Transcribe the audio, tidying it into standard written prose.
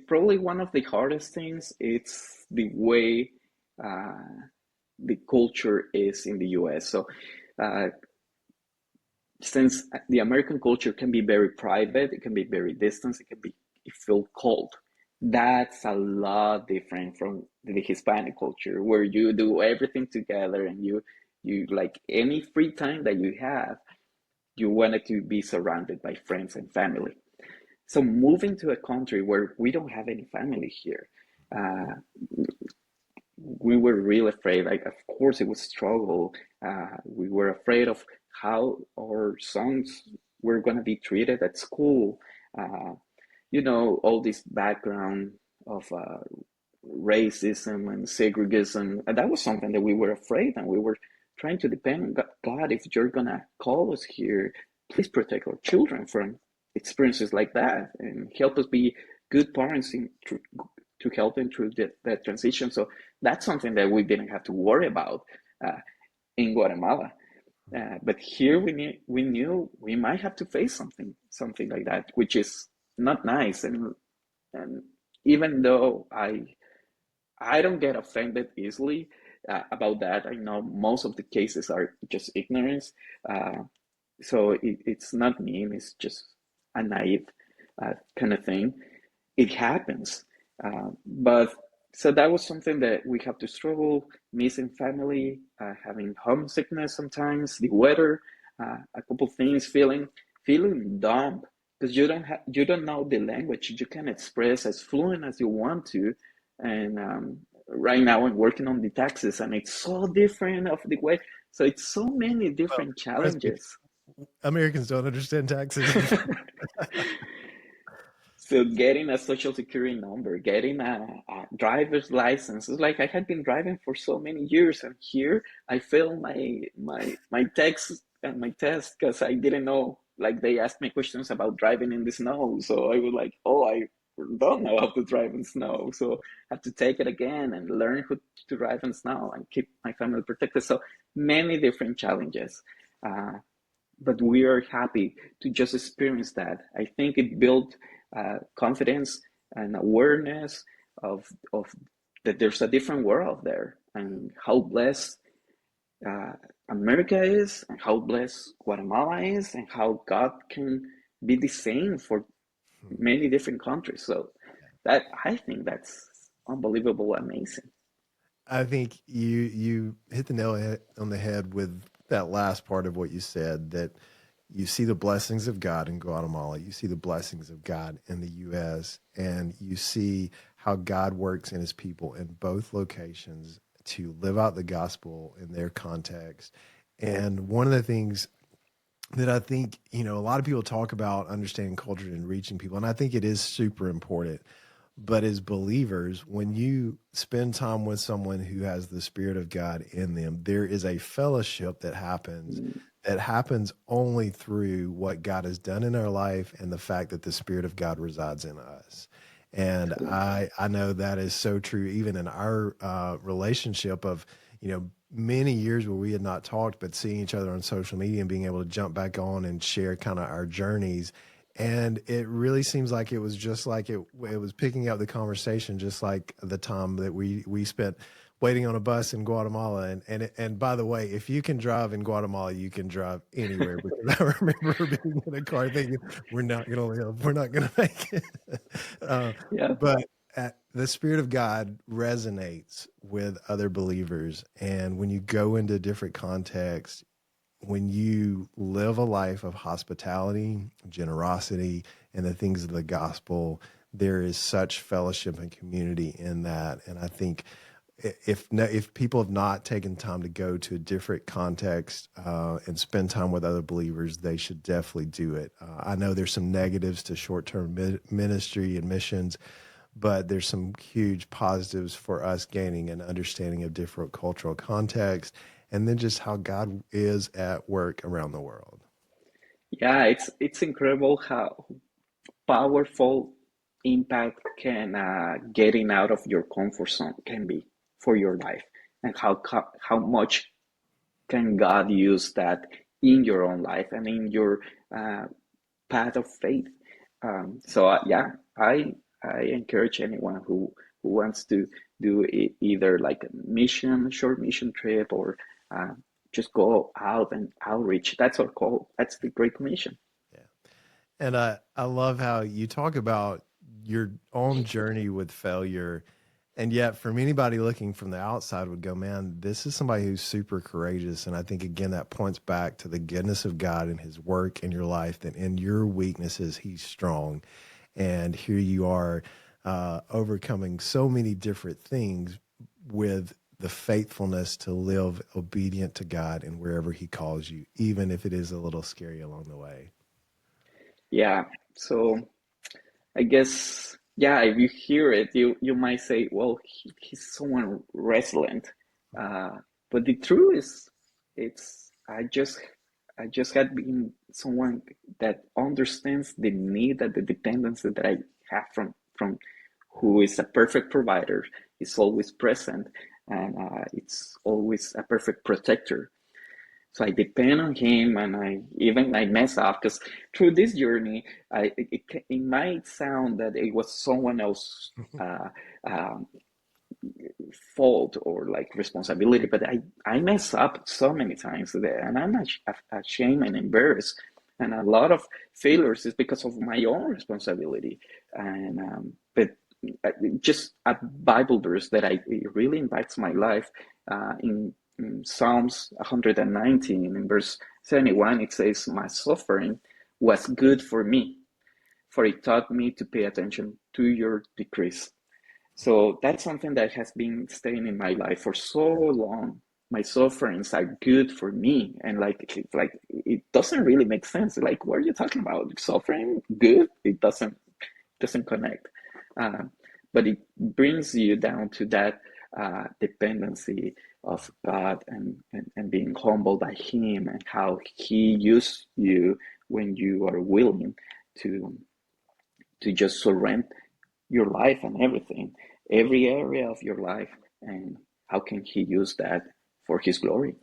probably one of the hardest things. It's the way uh, the culture is in the US. So uh, since the American culture can be very private, it can be very distant, it feel cold. That's a lot different from the Hispanic culture where you do everything together and you like any free time that you have, you wanted to be surrounded by friends and family. So moving to a country where we don't have any family here, uh, we were really afraid. Like, of course, it was struggle. We were afraid of how our sons were going to be treated at school. Uh, all this background of racism and segregationism. And that was something that we were afraid, and we were trying to depend on God. If you're going to call us here, please protect our children from experiences like that and help us be good parents to help them through that transition. So that's something that we didn't have to worry about uh, in Guatemala. But here we knew we might have to face something like that, which is not nice. And even though I don't get offended easily about that, I know most of the cases are just ignorance. Uh, so it's not mean. It's just a naive kind of thing. It happens. But so that was something that we have to struggle, missing family, having homesickness sometimes, the weather, a couple things, feeling dumb because you don't know the language. You can express as fluent as you want to, and right now I'm working on the taxes, and it's so different of the way. So it's so many Well, different trust me, challenges. Americans don't understand taxes. So getting a social security number, getting a driver's license, it's like I had been driving for so many years, and here I failed my text and my test because I didn't know. Like they asked me questions about driving in the snow, so I was like, "Oh, I don't know how to drive in snow," so I have to take it again and learn how to drive in snow and keep my family protected. So many different challenges. Uh, but we are happy to just experience that. I think it built confidence and awareness of that there's a different world there and how blessed uh, America is and how blessed Guatemala is and how God can be the same for many different countries. So that I think that's unbelievable, amazing. I think you hit the nail on the head with that last part of what you said, that you see the blessings of God in Guatemala, you see the blessings of God in the US, and you see how God works in his people in both locations to live out the gospel in their context. And one of the things that I think, a lot of people talk about understanding culture and reaching people, and I think it is super important. But as believers, when you spend time with someone who has the Spirit of God in them, there is a fellowship that happens only through what God has done in our life and the fact that the Spirit of God resides in us. And Cool. I know that is so true, even in our relationship of, many years where we had not talked, but seeing each other on social media and being able to jump back on and share kind of our journeys. And it really seems like it was just like it was picking up the conversation, just like the time that we spent waiting on a bus in Guatemala. And by the way, if you can drive in Guatemala, you can drive anywhere, because I remember being in a car thinking, we're not going to live, we're not going to make it. Uh, Yeah. but the Spirit of God resonates with other believers. And when you go into different contexts, when you live a life of hospitality, generosity, and the things of the gospel, there is such fellowship and community in that. And I think if people have not taken time to go to a different context and spend time with other believers, they should definitely do it. I know there's some negatives to short-term ministry and missions, but there's some huge positives for us gaining an understanding of different cultural contexts, and then just how God is at work around the world. Yeah, it's incredible how powerful impact can getting out of your comfort zone can be for your life, and how much can God use that in your own life and in your uh, path of faith. So yeah, I encourage anyone who wants to do either like a mission, short mission trip, or uh, just go out and outreach. That's our call. That's the Great Commission. Yeah. And I love how you talk about your own journey with failure. And yet, from anybody looking from the outside, would go, man, this is somebody who's super courageous. And I think, again, that points back to the goodness of God and his work in your life, that in your weaknesses, he's strong. And here you are overcoming so many different things with the faithfulness to live obedient to God and wherever he calls you, even if it is a little scary along the way. Yeah. So I guess, yeah, if you hear it, you might say, well, he's someone resilient. Uh, but the truth is, it's I just had been someone that understands the need and the dependency that I have from who is a perfect provider, is always present, and it's always a perfect protector. So I depend on him, and I mess up because through this journey, it might sound that it was someone else um, fault or like responsibility, but I mess up so many times there, and I'm ashamed and embarrassed. And a lot of failures is because of my own responsibility. And but just a Bible verse that it really impacts my life in Psalms 119 in verse 71, it says, "My suffering was good for me, for it taught me to pay attention to your decrees." So that's something that has been staying in my life for so long. My sufferings are good for me, and like it doesn't really make sense. Like, what are you talking about? Suffering good? It doesn't connect. Uh, but it brings you down to that dependency of God, and being humbled by Him, and how He used you when you are willing to just surrender your life and everything, every area of your life, and how can He use that for His glory?